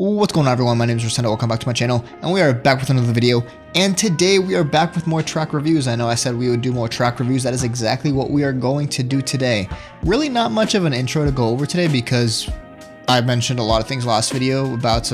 What's going on, everyone? My name is Rosendo. Welcome back to my channel, and we are back with another video. And today we are back with more track reviews. I know I said we would do more track reviews. That is exactly what we are going to do today. Really not much of an intro to go over today because I mentioned a lot of things last video about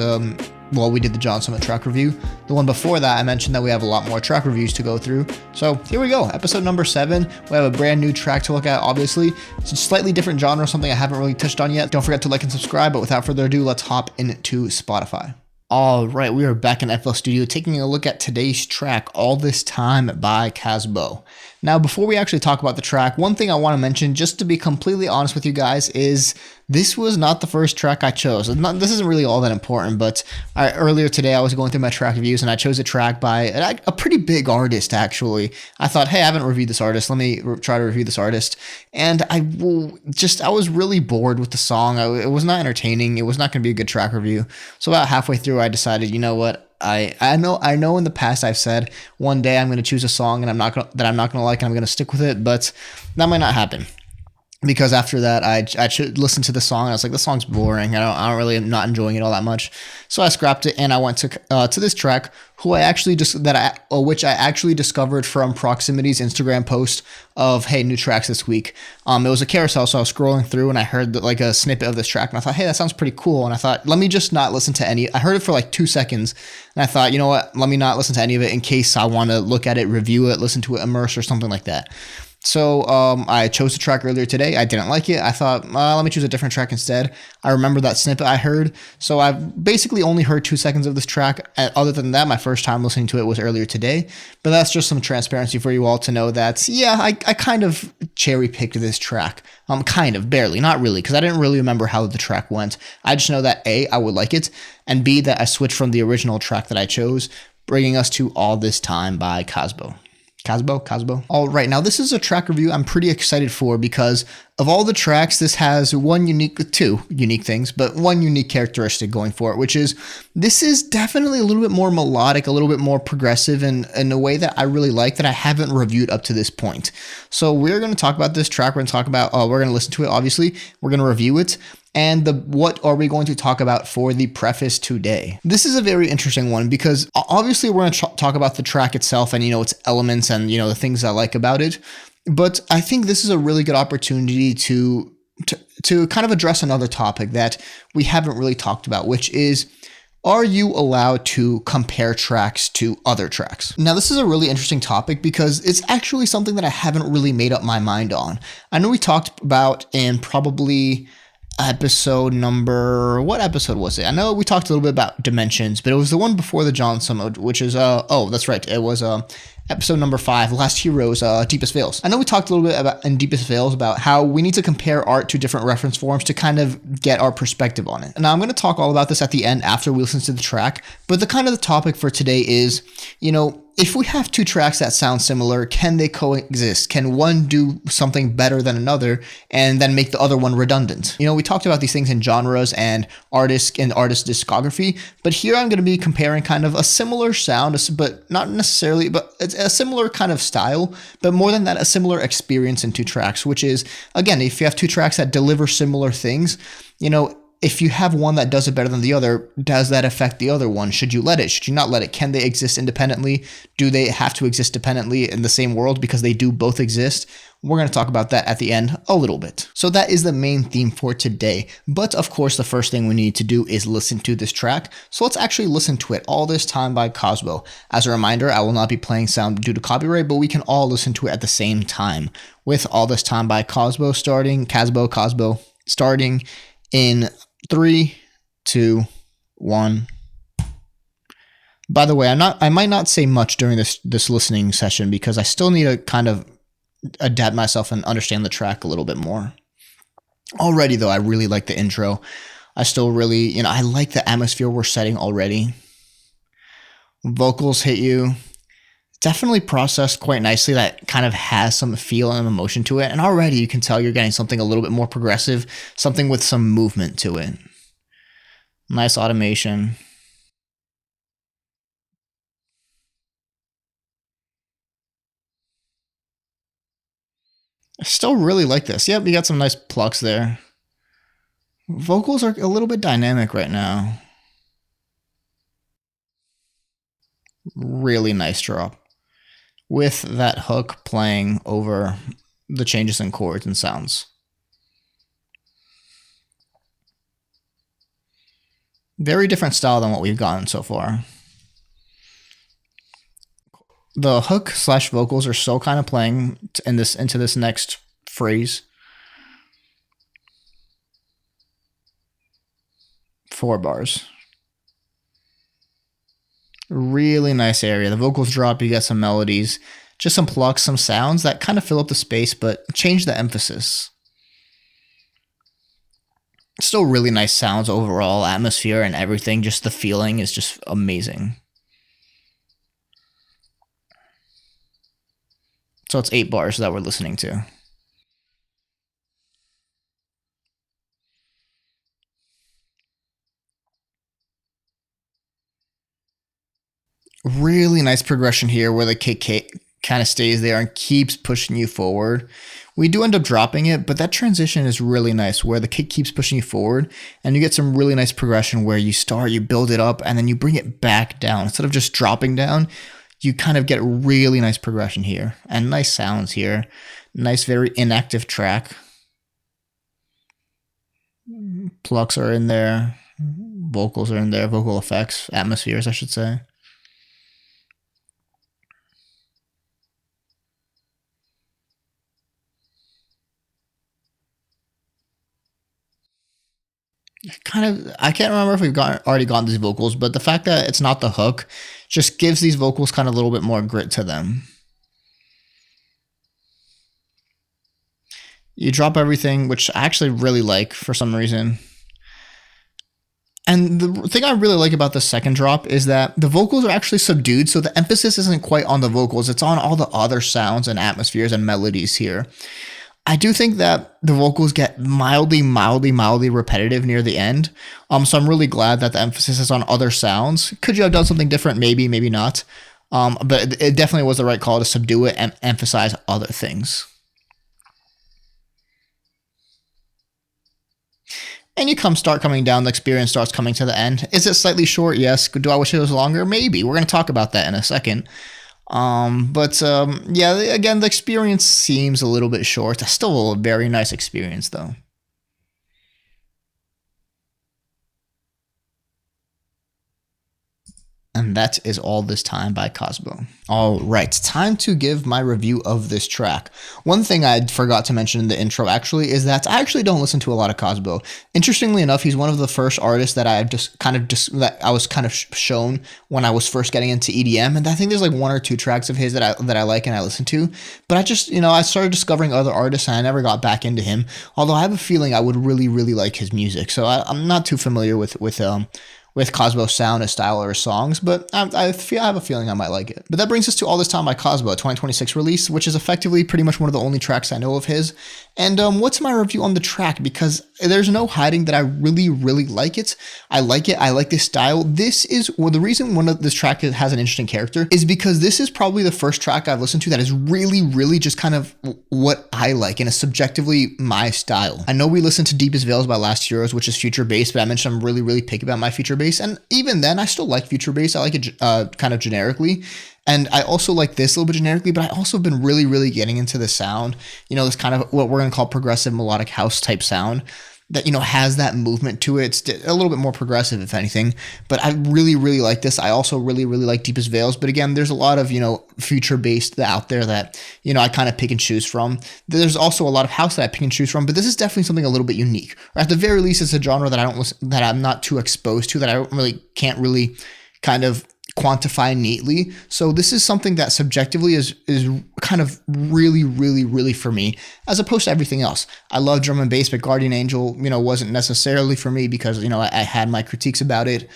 well, we did the John Summit track review. The one before that, I mentioned that we have a lot more track reviews to go through. So here we go, episode number 7. We have a brand new track to look at, obviously. It's a slightly different genre, something I haven't really touched on yet. Don't forget to like and subscribe, but without further ado, let's hop into Spotify. All right, we are back in FL Studio taking a look at today's track, All This Time by Kasbo. Now, before we actually talk about the track, one thing I want to mention, just to be completely honest with you guys, is this was not the first track I chose. This isn't really all that important, but earlier today I was going through my track reviews and I chose a track by a pretty big artist, actually. I thought, hey, I haven't reviewed this artist. Let me try to review this artist. And I was really bored with the song. It was not entertaining. It was not going to be a good track review. So about halfway through, I decided, you know what? I know in the past I've said one day I'm going to choose a song and I'm not going to like and I'm going to stick with it, but that might not happen. Because after that, I should listen to the song and I was like, this song's boring. I'm not enjoying it all that much. So I scrapped it and I went to this track, which I actually discovered from Proximity's Instagram post of, hey, new tracks this week. It was a carousel, so I was scrolling through and I heard like a snippet of this track and I thought, hey, that sounds pretty cool. And I thought, let me just not listen to any. I heard it for like 2 seconds and I thought, you know what? Let me not listen to any of it in case I want to look at it, review it, listen to it, immerse or something like that. So I chose the track earlier today. I didn't like it. I thought, let me choose a different track instead. I remember that snippet I heard. So I've basically only heard 2 seconds of this track. Other than that, my first time listening to it was earlier today. But that's just some transparency for you all to know that, yeah, I kind of cherry picked this track. Kind of, barely, not really, because I didn't really remember how the track went. I just know that A, I would like it, and B, that I switched from the original track that I chose, bringing us to All This Time by Kasbo. Kasbo. All right, now this is a track review I'm pretty excited for because of all the tracks, this has two unique things, but one unique characteristic going for it, which is this is definitely a little bit more melodic, a little bit more progressive in a way that I really like that I haven't reviewed up to this point. So we're going to talk about this track. We're going to talk about, we're going to listen to it, obviously. We're going to review it. And what are we going to talk about for the preface today? This is a very interesting one because obviously we're going to talk about the track itself and, its elements and, the things I like about it. But I think this is a really good opportunity to kind of address another topic that we haven't really talked about, which is, are you allowed to compare tracks to other tracks? Now, this is a really interesting topic because it's actually something that I haven't really made up my mind on. I know we talked about in probably episode number, what episode was it? I know we talked a little bit about dimensions, but it was the one before the John Summit, which is, that's right. It was, episode number 5, Last Heroes, Deepest Veils. I know we talked a little bit about in Deepest Veils about how we need to compare art to different reference forms to kind of get our perspective on it. And now I'm going to talk all about this at the end after we listen to the track, but the topic for today is, if we have two tracks that sound similar, can they coexist? Can one do something better than another and then make the other one redundant? We talked about these things in genres and artist discography, but here I'm going to be comparing kind of a similar sound, but not necessarily, but it's a similar kind of style, but more than that, a similar experience in two tracks, which is, again, if you have two tracks that deliver similar things, if you have one that does it better than the other, does that affect the other one? Should you let it? Should you not let it? Can they exist independently? Do they have to exist dependently in the same world because they do both exist? We're going to talk about that at the end a little bit. So that is the main theme for today. But of course, the first thing we need to do is listen to this track. So let's actually listen to it, All This Time by Kasbo. As a reminder, I will not be playing sound due to copyright, but we can all listen to it at the same time with All This Time by Kasbo starting in 3, 2, 1. By the way, I might not say much during this listening session because I still need to kind of adapt myself and understand the track a little bit more. Already though, I really like the intro. I still really, I like the atmosphere we're setting already. Vocals hit you. Definitely processed quite nicely. That kind of has some feel and emotion to it. And already you can tell you're getting something a little bit more progressive, something with some movement to it. Nice automation. I still really like this. Yep, you got some nice plucks there. Vocals are a little bit dynamic right now. Really nice drop with that hook playing over the changes in chords and sounds. Very different style than what we've gotten so far. The hook slash vocals are still kind of playing into this next phrase. 4 bars. Really nice area. The vocals drop, you get some melodies, just some plucks, some sounds that kind of fill up the space, but change the emphasis. Still really nice sounds overall, atmosphere and everything. Just the feeling is just amazing. So it's 8 bars that we're listening to. Really nice progression here where the kick kind of stays there and keeps pushing you forward. We do end up dropping it, but that transition is really nice where the kick keeps pushing you forward and you get some really nice progression where you build it up, and then you bring it back down. Instead of just dropping down, you kind of get really nice progression here and nice sounds here. Nice, very inactive track. Plucks are in there. Vocals are in there. Vocal effects, atmospheres, I should say. I can't remember if we've already gotten these vocals, but the fact that it's not the hook just gives these vocals kind of a little bit more grit to them. You drop everything, which I actually really like for some reason. And the thing I really like about the second drop is that the vocals are actually subdued, so the emphasis isn't quite on the vocals, it's on all the other sounds and atmospheres and melodies here. I do think that the vocals get mildly repetitive near the end. So I'm really glad that the emphasis is on other sounds. Could you have done something different? Maybe, maybe not. But it definitely was the right call to subdue it and emphasize other things. And you start coming down, the experience starts coming to the end. Is it slightly short? Yes. Do I wish it was longer? Maybe. We're going to talk about that in a second. Yeah, again, the experience seems a little bit short. Still a very nice experience, though. And that is All This Time by Kasbo. All right, time to give my review of this track. One thing I forgot to mention in the intro actually is that I actually don't listen to a lot of Kasbo. Interestingly enough, he's one of the first artists that I was kind of shown when I was first getting into EDM, and I think there's like 1 or 2 tracks of his that I like and I listen to. But I just, I started discovering other artists and I never got back into him. Although I have a feeling I would really like his music, so I'm not too familiar with Kasbo's sound, his style, or his songs, but I have a feeling I might like it. But that brings us to All This Time by Kasbo, a 2026 release, which is effectively pretty much one of the only tracks I know of his. And what's my review on the track? Because there's no hiding that I really like it. I like it. I like this style. This is, well, the reason this track has an interesting character is because this is probably the first track I've listened to that is really just kind of what I like and is subjectively my style. I know we listened to Deepest Veils by Last Heroes, which is future bass, but I mentioned I'm really picky about my future bass. And even then, I still like future bass. I like it kind of generically. And I also like this a little bit generically, but I also have been really getting into the sound, this kind of what we're going to call progressive melodic house type sound that, has that movement to it. It's a little bit more progressive, if anything, but I really like this. I also really like Deepest Veils. But again, there's a lot of, future based out there that, I kind of pick and choose from. There's also a lot of house that I pick and choose from, but this is definitely something a little bit unique. Or at the very least, it's a genre that I'm not too exposed to, that I can't really kind of quantify neatly. So this is something that subjectively is kind of really for me, as opposed to everything else. I love drum and bass, but Guardian Angel, wasn't necessarily for me because, I had my critiques about it.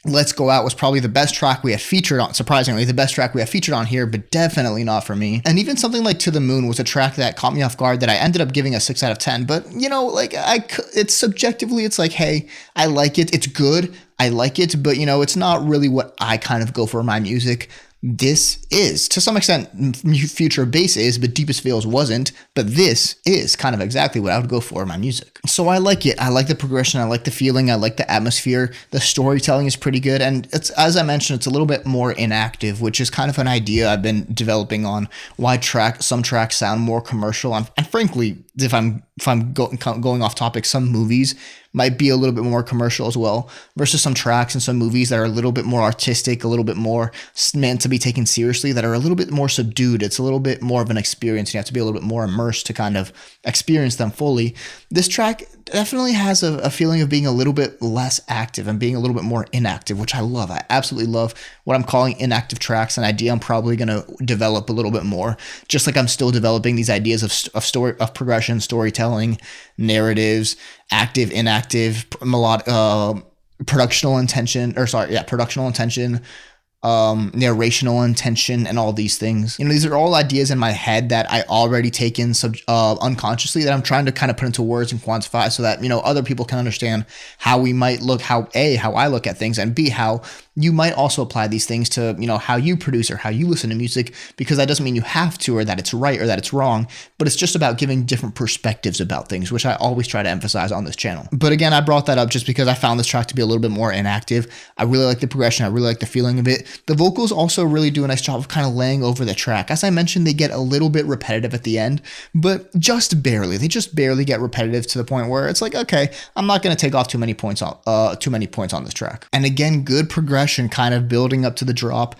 Let's Go Out was probably the best track we have featured on, surprisingly, the best track we have featured on here, but definitely not for me. And even something like To the Moon was a track that caught me off guard that I ended up giving a 6 out of 10. But, it's subjectively, it's like, hey, I like it. It's good. I like it, but, it's not really what I kind of go for in my music. this is. To some extent, Future Bass is, but Deepest Veils wasn't. But this is kind of exactly what I would go for in my music. So I like it. I like the progression. I like the feeling. I like the atmosphere. The storytelling is pretty good. And it's, as I mentioned, it's a little bit more inactive, which is kind of an idea I've been developing on why some tracks sound more commercial. And frankly, if I'm going off topic, some movies might be a little bit more commercial as well, versus some tracks and some movies that are a little bit more artistic, a little bit more meant to be taken seriously, that are a little bit more subdued. It's a little bit more of an experience. You have to be a little bit more immersed to kind of experience them fully. This track definitely has a feeling of being a little bit less active and being a little bit more inactive, which I love. I absolutely love what I'm calling inactive tracks, an idea I'm probably going to develop a little bit more, just like I'm still developing these ideas of progression, storytelling, narratives, active, inactive, melodic, productional intention, narrational intention, and all these things. These are all ideas in my head that I already take in unconsciously, that I'm trying to kind of put into words and quantify, so that other people can understand how we might look, how I look at things, and B, how you might also apply these things to how you produce or how you listen to music, because that doesn't mean you have to, or that it's right or that it's wrong, but it's just about giving different perspectives about things, which I always try to emphasize on this channel. But again, I brought that up just because I found this track to be a little bit more inactive. I really like the progression. I really like the feeling of it. The vocals also really do a nice job of kind of laying over the track. As I mentioned, they get a little bit repetitive at the end, but just barely. They just barely get repetitive to the point where it's like, okay, I'm not going to take off too many points on this track. And again, good progression, kind of building up to the drop,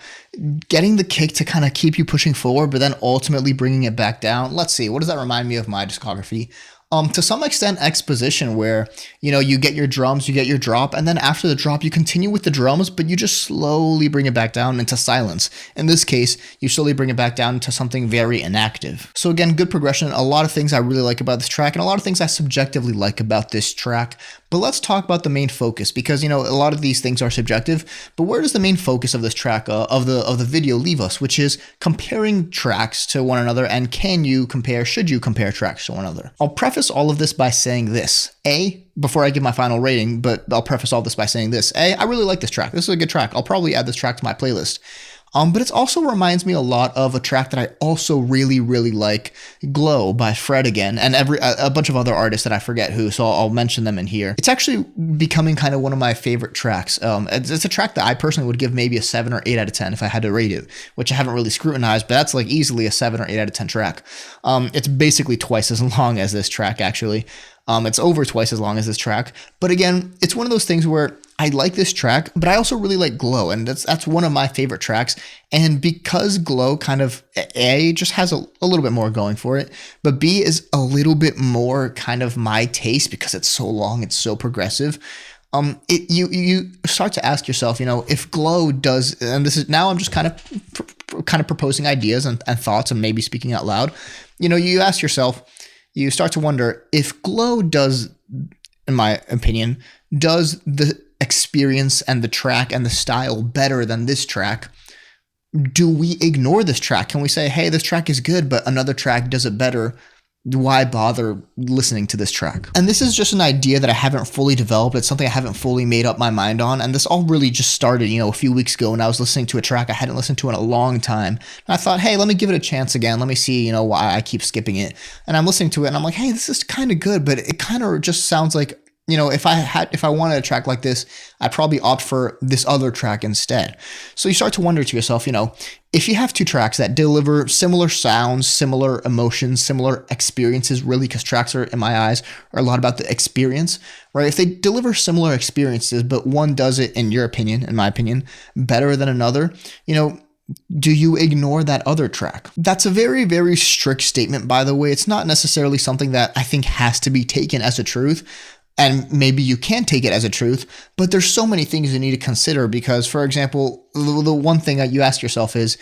getting the kick to kind of keep you pushing forward, but then ultimately bringing it back down. Let's see, what does that remind me of my discography? To some extent, exposition, where you get your drums, you get your drop, and then after the drop you continue with the drums, but you just slowly bring it back down into silence. In this case, you slowly bring it back down into something very inactive. So again, good progression. A lot of things I really like about this track, and a lot of things I subjectively like about this track. But let's talk about the main focus, because a lot of these things are subjective. But where does the main focus of this track of the video leave us, which is comparing tracks to one another, and should you compare tracks to one another? I'll preface all of this by saying this. Before I give my final rating, but I'll preface all this by saying this. I really like this track. This is a good track. I'll probably add this track to my playlist. But it also reminds me a lot of a track that I also really, really like, Glow by Fred again, and a bunch of other artists that I forget who, so I'll mention them in here. It's actually becoming kind of one of my favorite tracks. It's a track that I personally would give maybe a 7 or 8 out of 10 if I had to rate it, which I haven't really scrutinized, but that's like easily a 7 or 8 out of 10 track. It's basically twice as long as this track, actually. It's over twice as long as this track. But again, it's one of those things where I like this track, but I also really like Glow, and that's one of my favorite tracks. And because Glow kind of just has a little bit more going for it, but B is a little bit more kind of my taste because it's so long, it's so progressive. You start to ask yourself, if Glow does, and this is now I'm just kind of proposing ideas and thoughts and maybe speaking out loud. You ask yourself, you start to wonder if Glow does, in my opinion, does the experience and the track and the style better than this track, do we ignore this track? Can we say, hey, this track is good, but another track does it better? Why bother listening to this track? And this is just an idea that I haven't fully developed. It's something I haven't fully made up my mind on. And this all really just started, a few weeks ago when I was listening to a track I hadn't listened to in a long time. And I thought, hey, let me give it a chance again. Let me see, why I keep skipping it. And I'm listening to it and I'm like, hey, this is kind of good, but it kind of just sounds like, if I wanted a track like this, I'd probably opt for this other track instead. So you start to wonder to yourself, if you have two tracks that deliver similar sounds, similar emotions, similar experiences, really, because tracks are, in my eyes, are a lot about the experience, right? If they deliver similar experiences, but one does it, in your opinion, in my opinion, better than another, do you ignore that other track? That's a very, very strict statement, by the way. It's not necessarily something that I think has to be taken as a truth. And maybe you can take it as a truth, but there's so many things you need to consider because, for example, the one thing that you ask yourself is,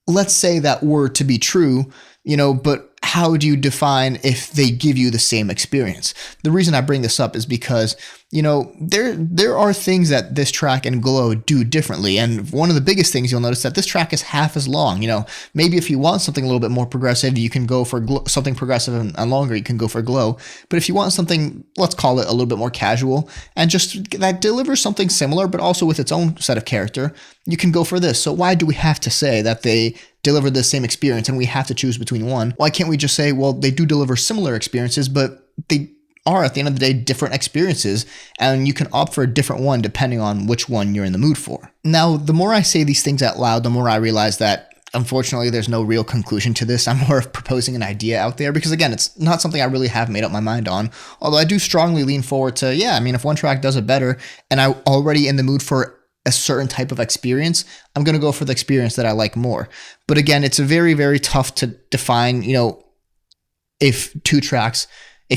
let's say that were to be true, but how do you define if they give you the same experience? The reason I bring this up is because, you know, there are things that this track and Glow do differently. And one of the biggest things you'll notice that this track is half as long. You know, maybe if you want something a little bit more progressive, you can go for something progressive and longer, you can go for Glow. But if you want something, let's call it a little bit more casual and just that delivers something similar, but also with its own set of character, you can go for this. So why do we have to say that they deliver the same experience and we have to choose between one? Why can't we just say, well, they do deliver similar experiences, but they are at the end of the day different experiences, and you can opt for a different one depending on which one you're in the mood for. Now, the more I say these things out loud, the more I realize that unfortunately there's no real conclusion to this. I'm more of proposing an idea out there because, again, it's not something I really have made up my mind on, although I do strongly lean forward to, yeah, I mean, if one track does it better and I'm already in the mood for a certain type of experience, I'm going to go for the experience that I like more. But again, it's very, very tough to define, you know, if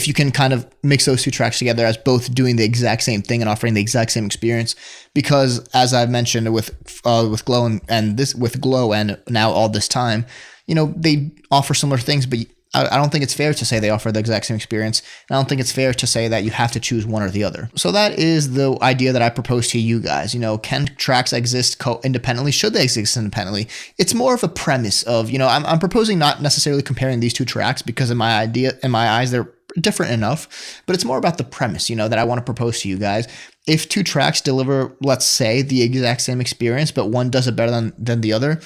you can kind of mix those two tracks together as both doing the exact same thing and offering the exact same experience, because as I've mentioned with Glow and this with Glow and now All This Time, you know, they offer similar things, but I don't think it's fair to say they offer the exact same experience. And I don't think it's fair to say that you have to choose one or the other. So that is the idea that I propose to you guys. You know, can tracks exist independently? Should they exist independently? It's more of a premise of, you know, I'm proposing not necessarily comparing these two tracks because in my eyes, they're different enough, but it's more about the premise, you know, that I want to propose to you guys. If two tracks deliver, let's say, the exact same experience, but one does it better than the other,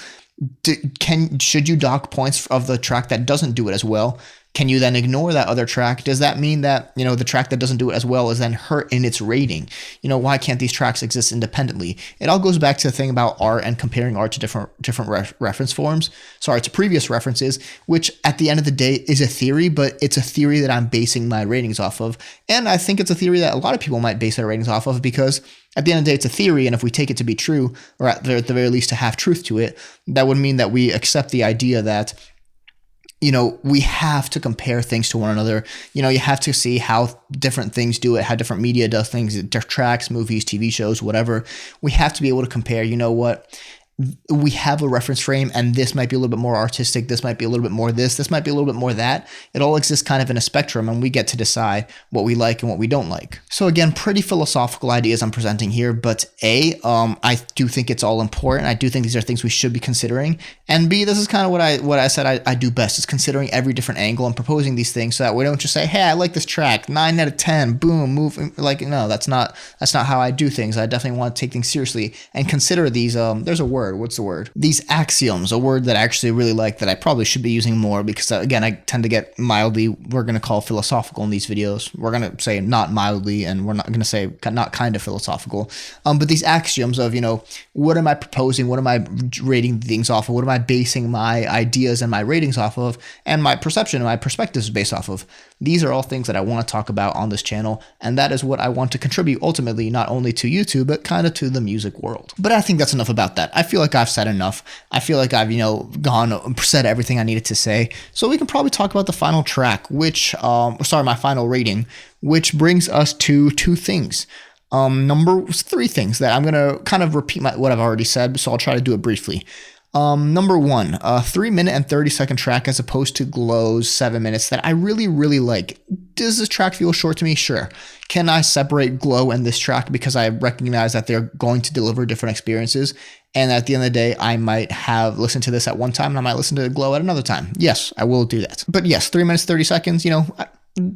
should you dock points of the track that doesn't do it as well? Can you then ignore that other track? Does that mean that, you know, the track that doesn't do it as well is then hurt in its rating? You know, why can't these tracks exist independently? It all goes back to the thing about art and comparing art to different reference forms. Sorry, to previous references, which at the end of the day is a theory, but it's a theory that I'm basing my ratings off of. And I think it's a theory that a lot of people might base their ratings off of because at the end of the day, it's a theory, and if we take it to be true, or at the very least to have truth to it, that would mean that we accept the idea that, you know, we have to compare things to one another. You know, you have to see how different things do it, how different media does things, tracks, movies, TV shows, whatever. We have to be able to compare, you know what, we have a reference frame and this might be a little bit more artistic, this might be a little bit more this might be a little bit more that. It all exists kind of in a spectrum and we get to decide what we like and what we don't like. So again, pretty philosophical ideas I'm presenting here, but A, I do think it's all important. I do think these are things we should be considering. And B, this is kind of what I said I do best, is considering every different angle and proposing these things so that we don't just say, hey, I like this track, 9 out of 10, boom, move. Like, no, that's not how I do things. I definitely want to take things seriously and consider these, there's a word. What's the word? These axioms, a word that I actually really like that I probably should be using more because, again, I tend to get mildly, we're going to call philosophical in these videos. We're going to say not mildly and we're not going to say not kind of philosophical. But these axioms of, you know, what am I proposing? What am I rating things off of? What am I basing my ideas and my ratings off of? And my perception and my perspectives based off of? These are all things that I want to talk about on this channel. And that is what I want to contribute ultimately, not only to YouTube, but kind of to the music world. But I think that's enough about that. I feel like I've said enough. I feel like I've, you know, said everything I needed to say. So we can probably talk about the final track, my final rating, which brings us to two things. Three things that I'm going to kind of repeat what I've already said, so I'll try to do it briefly. Number one, a 3-minute and 30-second track as opposed to Glow's 7 minutes that I really, really like. Does this track feel short to me? Sure. Can I separate Glow and this track because I recognize that they're going to deliver different experiences? And at the end of the day, I might have listened to this at one time and I might listen to Glow at another time. Yes, I will do that. But yes, 3 minutes, 30 seconds, you know,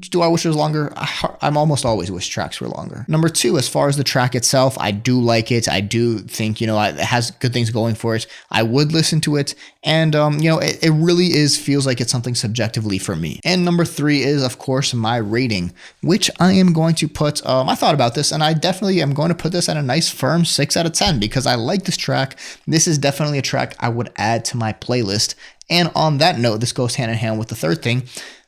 do I wish it was longer? I'm almost always wish tracks were longer. Number two, as far as the track itself, I do like it. I do think, you know, it has good things going for it. I would listen to it. And, you know, it really feels like it's something subjectively for me. And number three is, of course, my rating, which I am going to put, I thought about this and I definitely am going to put this at a nice firm 6 out of 10 because I like this track. This is definitely a track I would add to my playlist. And on that note, this goes hand in hand with the third thing.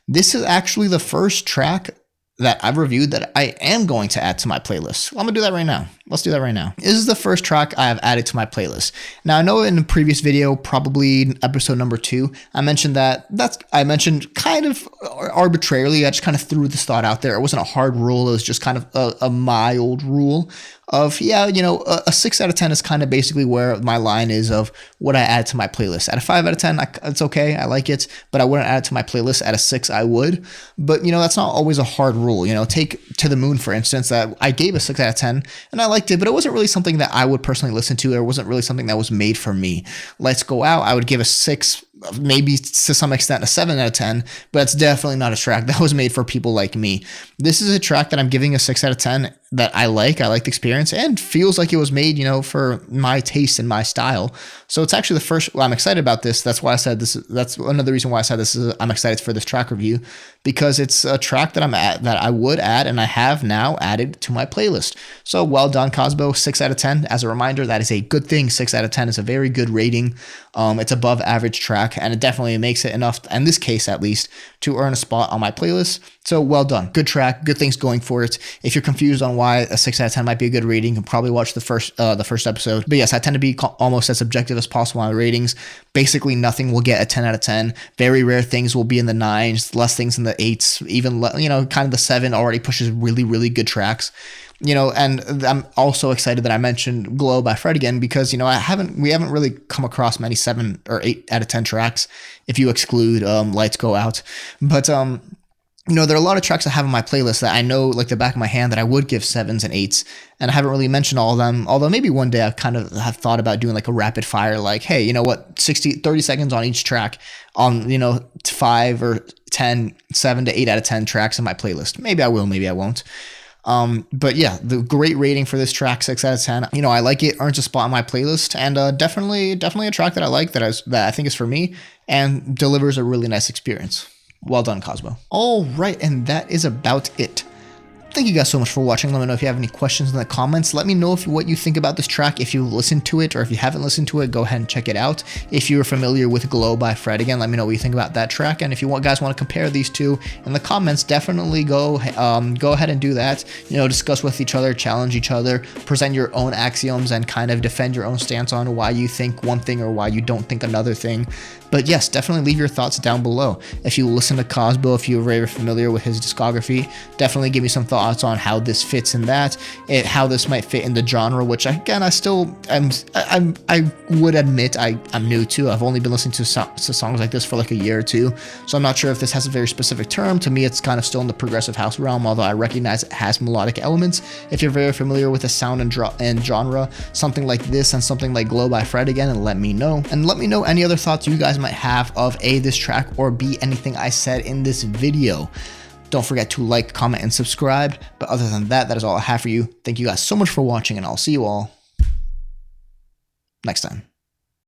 This is actually the first track that I've reviewed that I am going to add to my playlist. I'm going to do that right now. Let's do that right now. This is the first track I have added to my playlist. Now, I know in the previous video, probably episode number 2, I mentioned I mentioned kind of arbitrarily. I just kind of threw this thought out there. It wasn't a hard rule. It was just kind of a mild rule of, yeah, you know, a 6 out of 10 is kind of basically where my line is of what I add to my playlist. At a 5 out of 10, it's okay. I like it, but I wouldn't add it to my playlist. At a 6, I would. But, you know, that's not always a hard rule. You know, take To the Moon, for instance, that I gave a 6 out of 10 and I liked it, but it wasn't really something that I would personally listen to. It wasn't really something that was made for me. Let's Go Out, I would give a 6, maybe to some extent a 7 out of 10, but it's definitely not a track that was made for people like me. This is a track that I'm giving a 6 out of 10 that I like the experience, and feels like it was made, you know, for my taste and my style. So it's actually the first, I'm excited about this. That's why I said this. That's another reason why I said this is I'm excited for this track review, because it's a track that that I would add and I have now added to my playlist. So well done, Kasbo. 6 out of 10. As a reminder, that is a good thing. 6 out of 10 is a very good rating. It's above average track, and it definitely makes it enough, in this case at least, to earn a spot on my playlist. So well done. Good track. Good things going for it. If you're confused on why a 6 out of 10 might be a good rating, you can probably watch the first episode. But yes, I tend to be almost as subjective as possible on my ratings. Basically, nothing will get a 10 out of 10. Very rare things will be in the 9s, less things in the 8s, even, you know, kind of the 7 already pushes really, really good tracks. You know, and I'm also excited that I mentioned Glow by Fred again, because, you know, we haven't really come across many 7 or 8 out of 10 tracks if you exclude Lights Go Out. But you know, there are a lot of tracks I have on my playlist that I know like the back of my hand that I would give 7s and 8s, and I haven't really mentioned all of them. Although maybe one day I kind of have thought about doing like a rapid fire, like, hey, you know what, 30 seconds on each track on, you know, 5 or 10, 7 to 8 out of 10 tracks in my playlist. Maybe I will, maybe I won't. But yeah, the great rating for this track, 6 out of 10. You know, I like it, earns a spot on my playlist, and definitely a track that I like, that I think is for me, and delivers a really nice experience. Well done, Kasbo. All right, and that is about it. Thank you guys so much for watching. Let me know if you have any questions in the comments. Let me know what you think about this track. If you listened to it, or if you haven't listened to it, go ahead and check it out. If you're familiar with Glow by Fred, again, let me know what you think about that track. And if you guys want to compare these two in the comments, definitely go ahead and do that. You know, discuss with each other, challenge each other, present your own axioms, and kind of defend your own stance on why you think one thing or why you don't think another thing. But yes, definitely leave your thoughts down below. If you listen to Kasbo, if you're very familiar with his discography, definitely give me some thoughts on how this fits in that, how this might fit in the genre, which again, I would admit I'm new to. I've only been listening to songs like this for like a year or two, so I'm not sure if this has a very specific term. To me, it's kind of still in the progressive house realm, although I recognize it has melodic elements. If you're very familiar with the sound and genre, something like this and something like Glow by Fred again, and let me know. And let me know any other thoughts you guys might have of A, this track, or B, anything I said in this video. Don't forget to like, comment, and subscribe. But other than that, that is all I have for you. Thank you guys so much for watching, and I'll see you all next time.